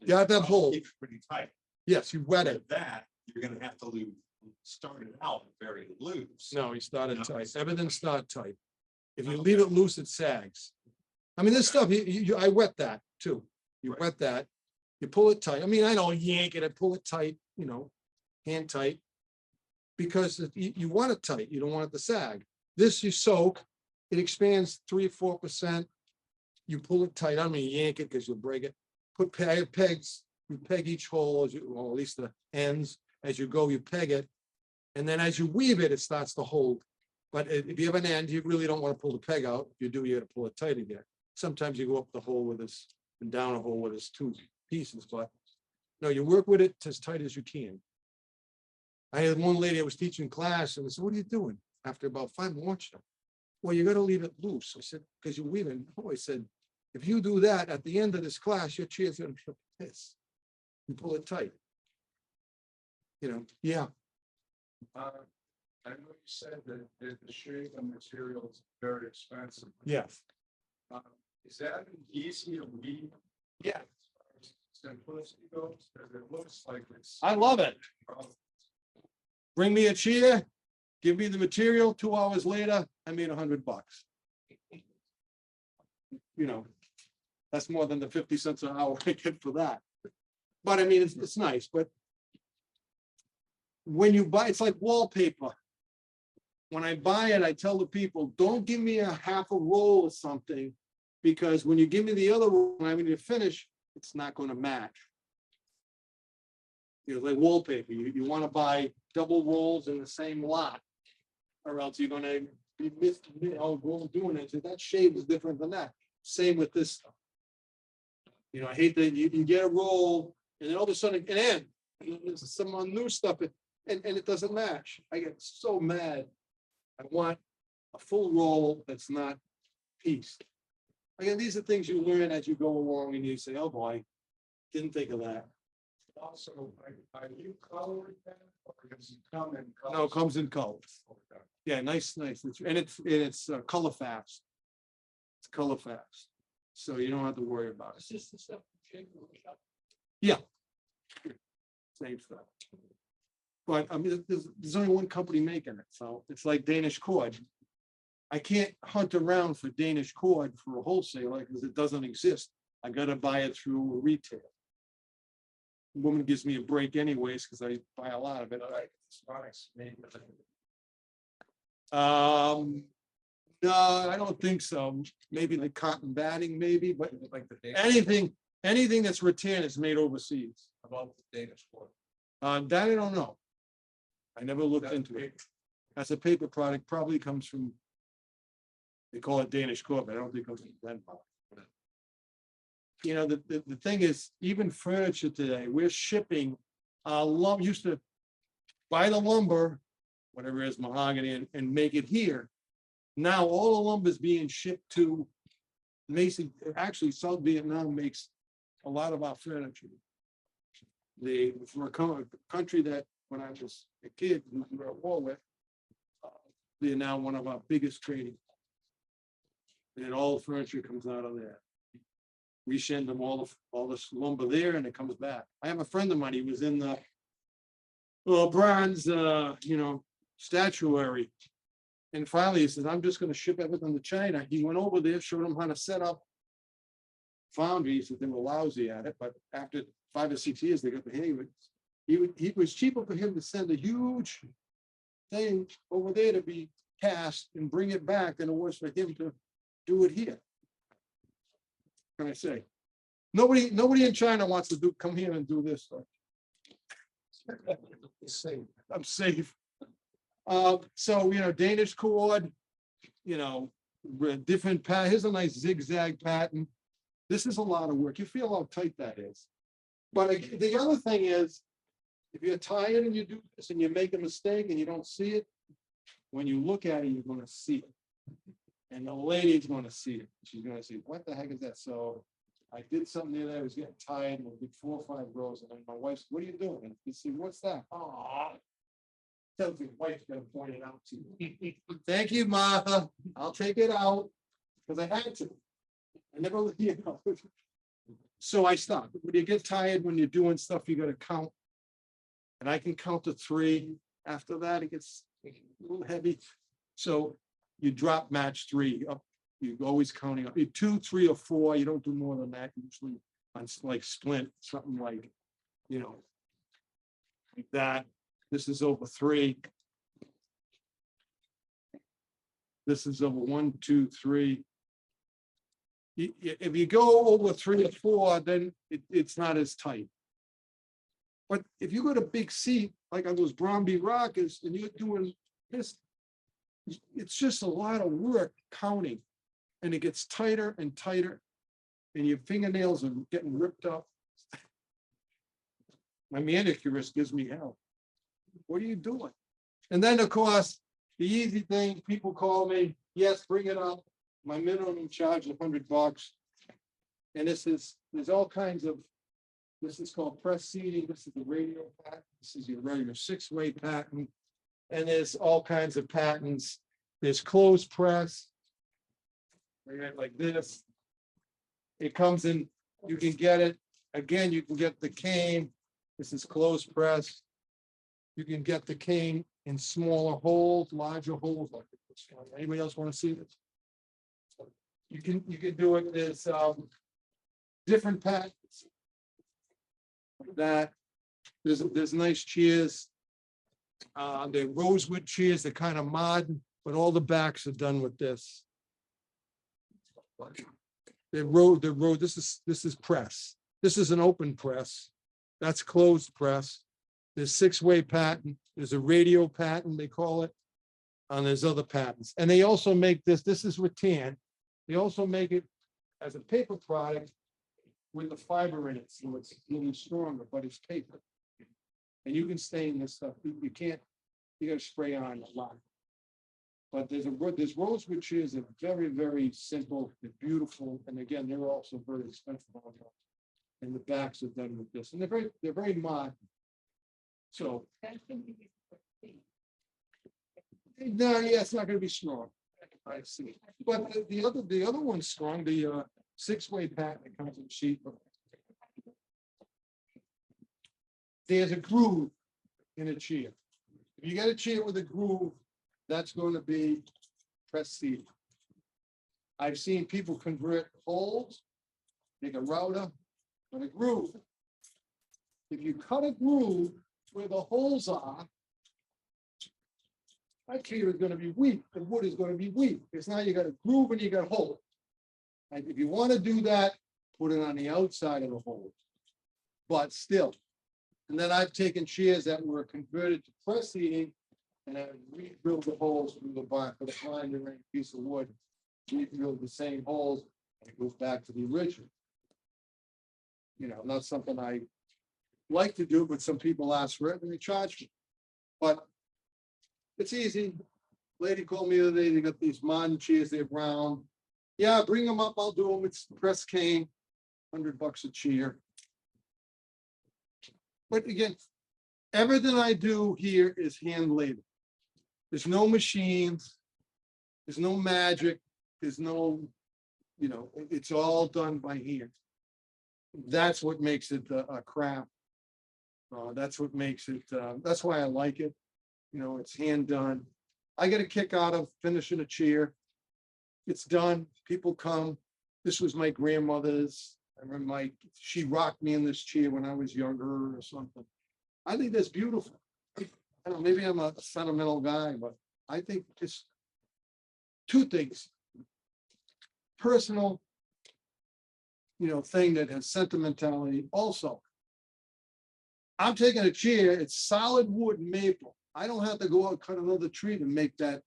You have to have holes. Keep it pretty tight. Yes, you wet it. With that, you're gonna have to start it out very loose. No, you started No. tight. Everything's not tight. If you leave it loose, it sags. I mean, this stuff, I wet that too. You Right. wet that, you pull it tight. I mean, I don't yank it, I pull it tight, hand tight. Because you want it tight, you don't want it to sag. This you soak, it expands 3 or 4%. You pull it tight. I don't mean yank it because you'll break it. Put pegs, you peg each hole as you, well, at least the ends, as you go, you peg it. And then as you weave it, it starts to hold. But if you have an end, you really don't want to pull the peg out. If you do, you got to pull it tight again. Sometimes you go up the hole with this and down a hole with this 2 pieces, but no, you work with it as tight as you can. I had one lady I was teaching class and I said, what are you doing? After about 5 watched them. Well, you got to leave it loose. I said, because you're weaving. Oh, I said, if you do that at the end of this class, your chair's going to piss. You pull it tight. Yeah. I know you said that the shape and material is very expensive. Yes. Is that easy to read? Yeah. Simplicity goes, because it looks like it's. I love it. Bring me a chair, give me the material, 2 hours later, I made $100. That's more than the 50 cents an hour I get for that. But I mean, it's nice, but when you buy, it's like wallpaper. When I buy it, I tell the people, don't give me a half a roll or something, because when you give me the other roll, when I need to finish, it's not going to match. Like wallpaper, you want to buy double rolls in the same lot, or else you're going to be doing it. So that shade is different than that. Same with this stuff. I hate that you get a roll and then all of a sudden it ends. There's some new stuff and it doesn't match. I get so mad. I want a full roll that's not pieced. Again, these are things you learn as you go along and you say, oh boy, didn't think of that. Also, are you coloring that, or does it come in colors? No, it comes in colors. Okay. Yeah, nice. And it's color fast. It's color fast. So you don't have to worry about it. Is this the stuff? Same stuff. But I mean, there's only one company making it, so it's like Danish cord. I can't hunt around for Danish cord for a wholesaler because it doesn't exist. I gotta buy it through retail. Woman gives me a break anyways because I buy a lot of it. No, I don't think so. Maybe like cotton batting, maybe, but Like the anything that's rattan is made overseas. about the Danish one. That I don't know. I never looked into it. That's a paper product, probably comes from. They call it Danish cord, but I don't think it comes from Denmark. The thing is, even furniture today, we're shipping. Used to. buy the lumber, whatever it is, mahogany, and make it here. Now, all the lumber is being shipped to Mason, actually, South Vietnam makes a lot of our furniture. For a country that, when I was a kid, we were at war with, they're now one of our biggest trading. And all the furniture comes out of there. We send them all this lumber there and it comes back. I have a friend of mine, he was in the bronze, statuary. And finally, he says, I'm just gonna ship everything to China. He went over there, showed them how to set up foundries, that they were lousy at it, but after 5 or 6 years, they got the hang of it. It was cheaper for him to send a huge thing over there to be cast and bring it back than it was for him to do it here. What can I say? Nobody in China wants to come here and do this stuff. I'm safe. So, Danish cord, different here's a nice zigzag pattern. This is a lot of work. You feel how tight that is. But the other thing is, if you're tired and you do this and you make a mistake and you don't see it, when you look at it, you're gonna see it. And the lady's gonna see it. She's gonna say, what the heck is that? So I did something the other day, I was getting tired, and I did 4 or 5 rows, and then my wife said, what are you doing? And you see, what's that? Oh, tells your wife's gonna point it out to you. Thank you, Martha. I'll take it out, because I had to. I never, So I stopped. When you get tired, when you're doing stuff, you gotta count. And I can count to 3. After that, it gets a little heavy. So you drop match 3 up. You're always counting up. 2, 3, or 4. You don't do more than that usually on like splint, something like that. This is over 3. This is over 1, 2, 3. If you go over 3 or 4, then it's not as tight. But if you got a big seat, like on those Bromby Rockers, and you're doing this, it's just a lot of work counting. And it gets tighter and tighter, and your fingernails are getting ripped up. My manicurist gives me hell. What are you doing? And then, of course, the easy thing, people call me, yes, bring it up. My minimum charge is $100. And there's all kinds of, this is called press seating. This is the radio pattern. This is your regular 6-way pattern. And there's all kinds of patterns. There's closed press. Like this. It comes in, you can get it. Again, you can get the cane. This is closed press. You can get the cane in smaller holes, larger holes like this. Anybody else want to see this? You can do it. There's different patterns. That there's nice chairs. They're rosewood chairs. They're kind of modern, but all the backs are done with this. The road. This is press. This is an open press. That's closed press. There's 6-way pattern. There's a radio pattern, they call it. And there's other patterns. And they also make this. This is rattan. They also make it as a paper product with the fiber in it, so it's even stronger, but it's paper. And you can stain this stuff. You can't. You got to spray on a lot. But there's rosewood chairs that are very, very simple. They're beautiful, and again, they're also very expensive. And the backs are done with this, and they're very modern. So no, yeah, it's not going to be strong. I see. But the other one's strong. The 6-way pattern that comes in sheet. There's a groove in a chair. If you get a chair with a groove, that's going to be press seating. I've seen people convert holes, make a router, and a groove. If you cut a groove where the holes are, that chair is going to be weak. The wood is going to be weak. Because now you got a groove and you got a hole. And if you want to do that, put it on the outside of the hole. But still. And then I've taken chairs that were converted to press seating and I rebuild the holes through the back of the behind the piece of wood. Rebuild the same holes and it goes back to the original. Not something I like to do, but some people ask for it and they charge me. But it's easy. Lady called me the other day, they got these modern chairs, they're brown. Yeah, bring them up, I'll do them. It's press cane, $100 a chair. But again, everything I do here is hand labor. There's no machines. There's no magic. There's no, it's all done by hand. That's what makes it a craft. That's what makes it, that's why I like it. It's hand done. I get a kick out of finishing a chair. It's done. People come. This was my grandmother's. I remember she rocked me in this chair when I was younger or something. I think that's beautiful. I don't know, maybe I'm a sentimental guy, but I think it's two things. Personal, thing that has sentimentality. Also, I'm taking a chair, it's solid wood maple. I don't have to go out and cut another tree to make that.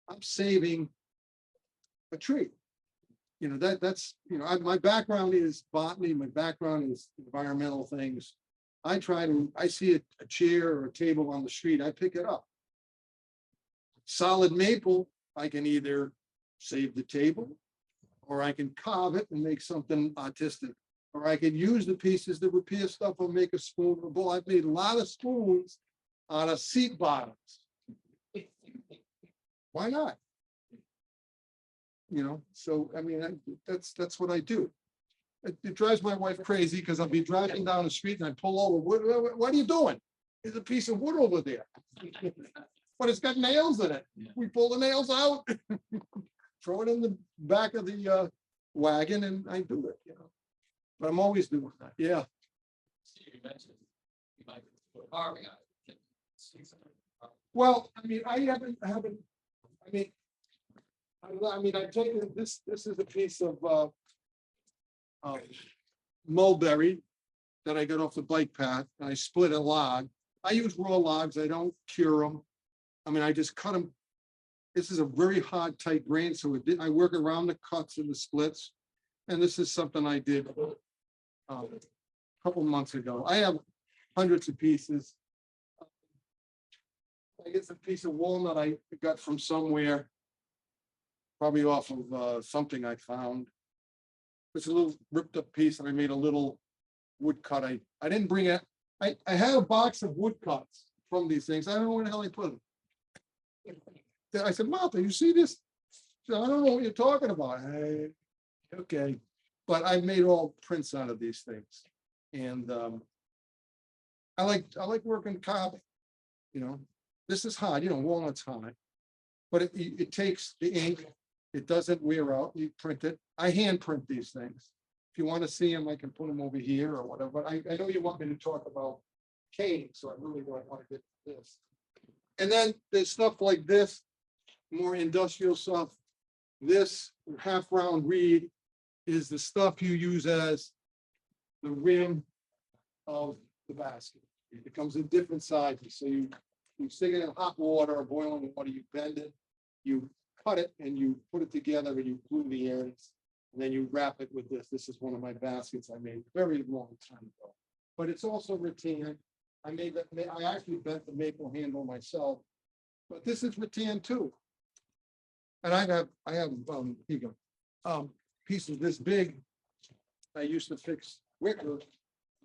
I'm saving a tree. My background is botany, my background is environmental things. I see a chair or a table on the street, I pick it up. Solid maple, I can either save the table, or I can carve it and make something artistic. Or I could use the pieces to repair stuff or make a spoon or bowl. I've made a lot of spoons out of seat bottoms. Why not? So I mean, that's what I do. It drives my wife crazy because I'll be driving down the street and I pull over. What are you doing? There's a piece of wood over there. But it's got nails in it. We pull the nails out, throw it in the back of the wagon, and I do it, But I'm always doing that. Yeah. You mentioned you might put carving on it. Well, I mean, I haven't, I mean, I've taken this is a piece of mulberry that I got off the bike path, and I split a log. I use raw logs, I don't cure them. I mean, I just cut them. This is a very hard, tight grain, so I work around the cuts and the splits. And this is something I did a couple months ago. I have hundreds of pieces. I guess a piece of walnut I got from somewhere, probably off of something I found. It's a little ripped up piece, and I made a little wood cut. I didn't bring it. I had a box of wood cuts from these things. I don't know where the hell I put them. I said, Martha, you see this? She said, I don't know what you're talking about. Okay, but I made all prints out of these things, and I like working carving. This is hard. Walnut's hard, but it takes the ink. It doesn't wear out. You print it. I hand print these things. If you want to see them, I can put them over here or whatever. But I know you want me to talk about cane, so I really don't want to get to this. And then there's stuff like this, more industrial stuff. This half round reed is the stuff you use as the rim of the basket. It comes in different sizes. So you stick it in hot water or boiling water, you bend it, you cut it, and you put it together, and you glue the ends, and then you wrap it with this. This is one of my baskets I made a very long time ago. But it's also rattan. I actually bent the maple handle myself, but this is rattan too. And I have here you go, pieces this big. I used to fix wicker,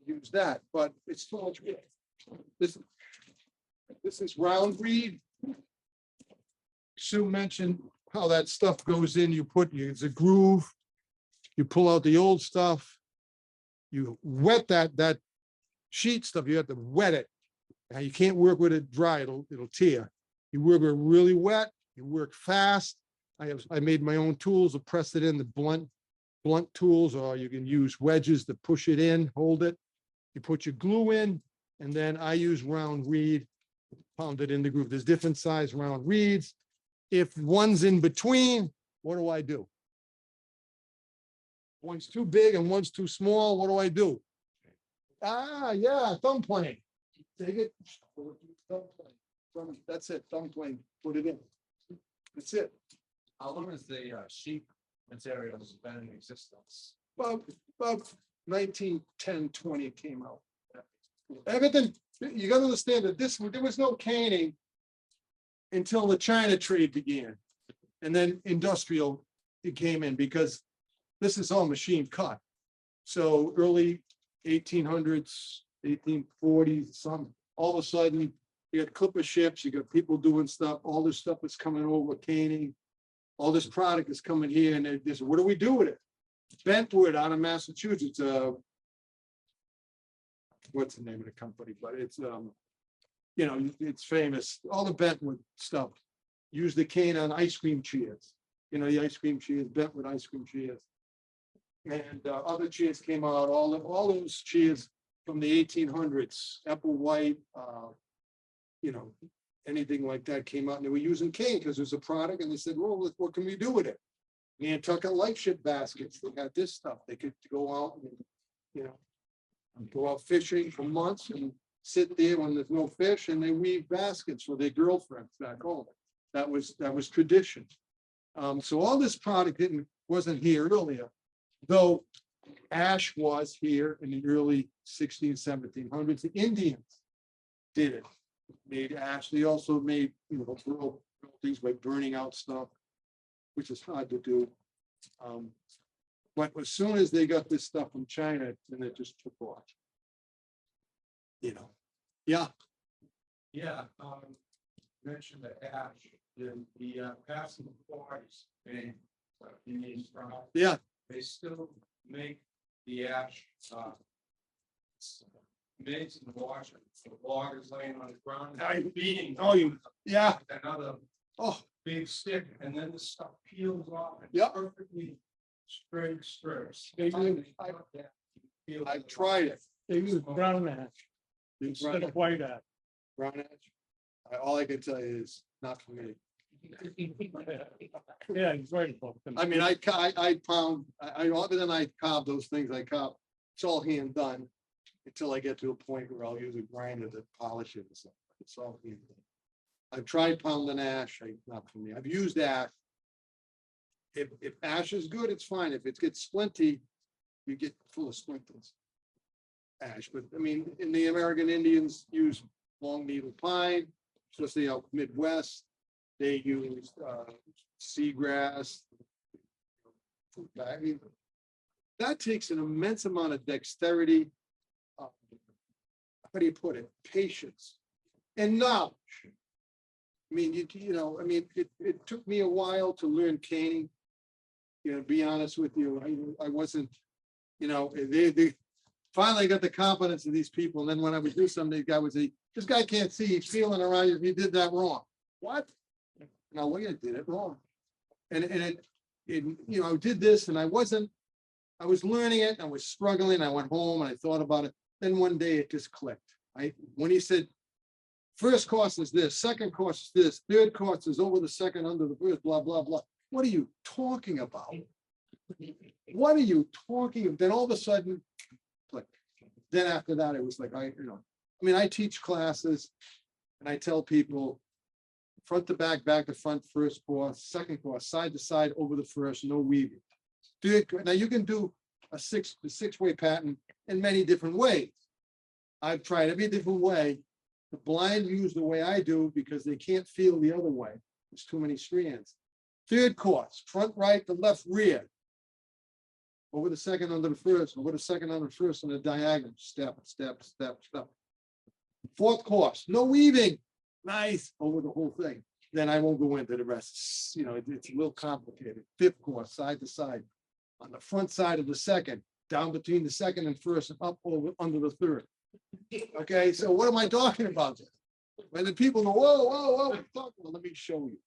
use that, but it's so much bigger. This is round reed. Sue mentioned how that stuff goes in. It's a groove. You pull out the old stuff. You wet that sheet stuff. You have to wet it. Now you can't work with it dry. It'll tear. You work with it really wet. You work fast. I made my own tools to press it in, the blunt tools, or you can use wedges to push it in, hold it. You put your glue in, and then I use round reed, pound it in the groove. There's different size round reeds. If one's in between, what do? One's too big and one's too small. What do? Yeah, thumb plane. Take it. Thumb plane. That's it. Thumb plane. Put it in. That's it. How long has the sheep materials been in existence? About 1910, 20 it came out. Everything you gotta understand that there was no caning until the China trade began. And then industrial, it came in because this is all machine cut. So early 1800s, 1840s, all of a sudden, you got clipper ships, you got people doing stuff, all this stuff is coming over, caning. All this product is coming here and they said, what do we do with it? Bentwood out of Massachusetts, what's the name of the company, but it's, you know, it's famous, all the Bentwood stuff. Use the cane on ice cream chairs, you know, the ice cream chairs, Bentwood ice cream chairs. And other chairs came out, all those chairs from the 1800s, Applewhite, you know, anything like that came out and they were using cane because there's a product and they said, well, what can we do with it? Nantucket light ship baskets, they got this stuff, they could go out and, you know, go out fishing for months and sit there when there's no fish and they weave baskets for their girlfriends back home. That was tradition. So all this product wasn't here earlier, though ash was here in the early 1700s. The Indians did it, made ash. They also made, you know, grill things by burning out stuff, which is hard to do. But as soon as they got this stuff from China, then it just took off. You know, yeah, Yeah, mentioned the ash, the passing parties, and in these products, yeah, they still make the ash, mix and wash it, the loggers laying on the ground. I- Beating. yeah. Another Oh, big stick, and then the stuff peels off. and Yep. Perfectly straight strips. They do. I've tried it. They use brown ash instead Brown of white ash. ash. All I can tell you is not for me. Yeah, he's right about them. I mean, I pound, other than I carve those things, I carve, it's all hand done. Until I get to a point where I'll use a grinder to polish it or something. It's all hand done. I've tried pounding ash, not for me. I've used ash. If ash is good, it's fine. If it gets splinty, you get full of splinters. Ash, but I mean, in the American Indians use long needle pine, especially out Midwest. They use seagrass. I mean, that takes an immense amount of dexterity. How do you put it? Patience and knowledge. I mean, you know, I mean, it took me a while to learn caning. You know, to be honest with you, I wasn't, you know, they finally got the confidence of these people. And then when I would do something, the guy would say, this guy can't see, he's feeling around you, he did that wrong. What? No, look, I did it wrong. And it, you know, I did this and I was learning it, and I was struggling. I went home and I thought about it. Then one day it just clicked. When he said, first course is this, second course is this, third course is over the second, under the first, blah, blah, blah. What are you talking about? What are you talking about? Then all of a sudden, click. Then after that, it was like, I mean, I teach classes and I tell people front to back, back to front, first course, second course, side to side, over the first, no weaving. Now you can do a six-way pattern in many different ways. I've tried every different way. The blind use the way I do because they can't feel the other way. There's too many strands. Third course, front right to left rear. Over the second, under the first, over the second, under the first, on the diagonal, step, step, step, step. Fourth course, no weaving. Nice, over the whole thing. Then I won't go into the rest. You know, it's a little complicated. Fifth course, side to side. On the front side of the second, down between the second and first, and up over under the third. Okay, so what am I talking about? When the people go, whoa, whoa, whoa, well, let me show you.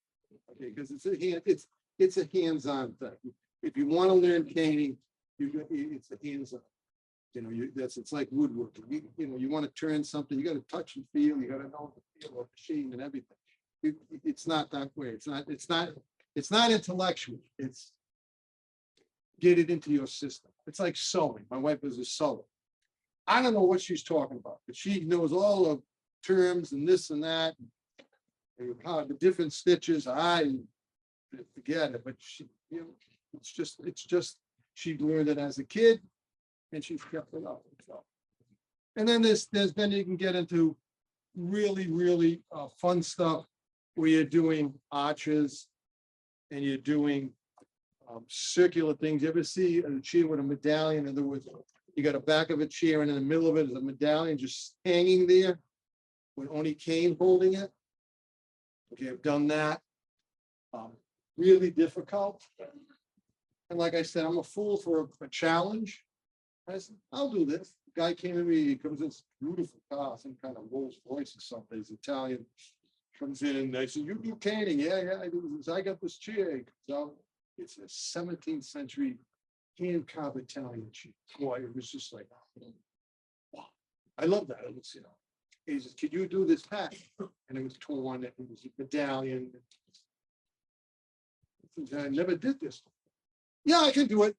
Okay, because it's a hands-on thing. If you want to learn caning, it's a hands-on. You know, it's like woodworking. You know, you want to turn something, you got to touch and feel, you got to know the feel of the machine and everything. It's not that way. It's not intellectual. It's get it into your system. It's like sewing. My wife is a sewer. I don't know what she's talking about, but she knows all of terms and this and that. And how the different stitches, I forget it, but she, you know, it's just, she learned it as a kid and she's kept it up. So. And then then you can get into really, really fun stuff where you're doing arches and you're doing circular things. You ever see a chair with a medallion? In other words, you got a back of a chair and in the middle of it is a medallion just hanging there with only cane holding it. Okay, I've done that. Really difficult. And like I said, I'm a fool for a challenge. I said, I'll do this. Guy came to me, he comes in this beautiful car, some kind of Rolls Royce or something, he's Italian. Comes in and I said, you do caning? Yeah, I do this. I got this chair. So it's a 17th century hand carved Italian chair. Boy, it was just like, wow. I love that. It was, he says, could you do this pack? And it was torn, it was a medallion. I never did this. Yeah, I can do it.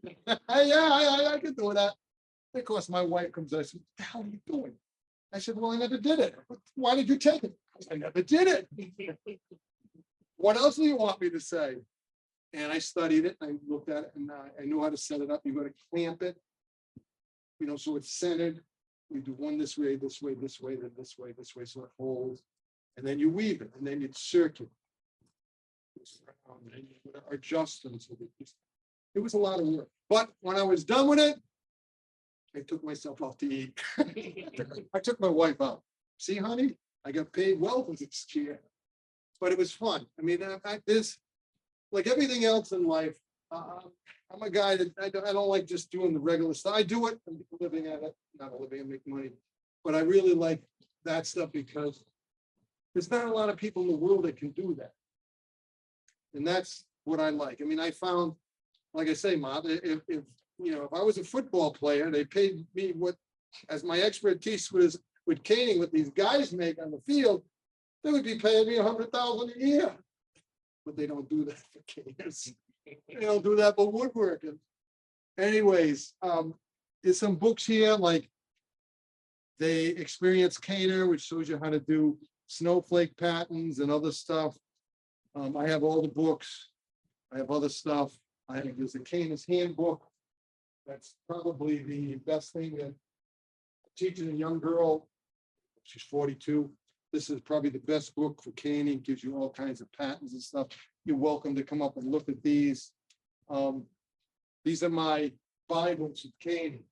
Yeah, I can do that. Of course, my wife comes and I said, what the hell are you doing? I said, well, I never did it. Why did you take it? I never did it. What else do you want me to say? And I studied it, I looked at it, and I knew how to set it up. You got to clamp it, so it's centered. We do one this way, this way, this way, then this way, so it holds. And then you weave it, and then you circle. And you adjust them. It was a lot of work. But when I was done with it, I took myself out to eat. I took my wife out. See, honey, I got paid well for this chair. But it was fun. I mean, this, like everything else in life, I'm a guy that I don't like just doing the regular stuff. I do it, I'm living at it, not a living, I make money. But I really like that stuff because there's not a lot of people in the world that can do that. And that's what I like. I mean, I found, like I say, Ma, if I was a football player, they paid me what, as my expertise was with caning, what these guys make on the field, they would be paying me $100,000 a year. But they don't do that for caners. They don't do that for woodworking. Anyways, there's some books here, like they Experience Caner, which shows you how to do snowflake patterns and other stuff. I have all the books. I have other stuff. There's a Caner's Handbook. That's probably the best thing that teaching a young girl. She's 42. This is probably the best book for caning. Gives you all kinds of patterns and stuff. You're welcome to come up and look at these. These are my Bibles of caning.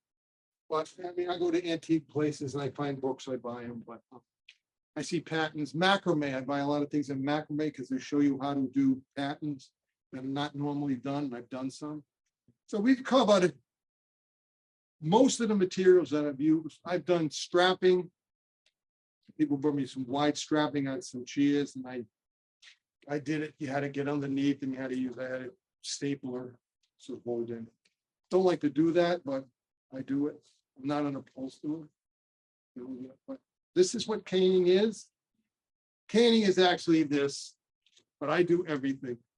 But I mean, I go to antique places and I find books, I buy them. But I see patterns. Macrame, I buy a lot of things in macrame because they show you how to do patterns that are not normally done. And I've done some. So we've covered most of the materials that I've used. I've done strapping. People brought me some wide strapping on some chairs, and I did it. You had to get underneath, and you had to use a stapler to hold in. Don't like to do that, but I do it. I'm not an upholsterer. But this is what caning is. Caning is actually this, but I do everything.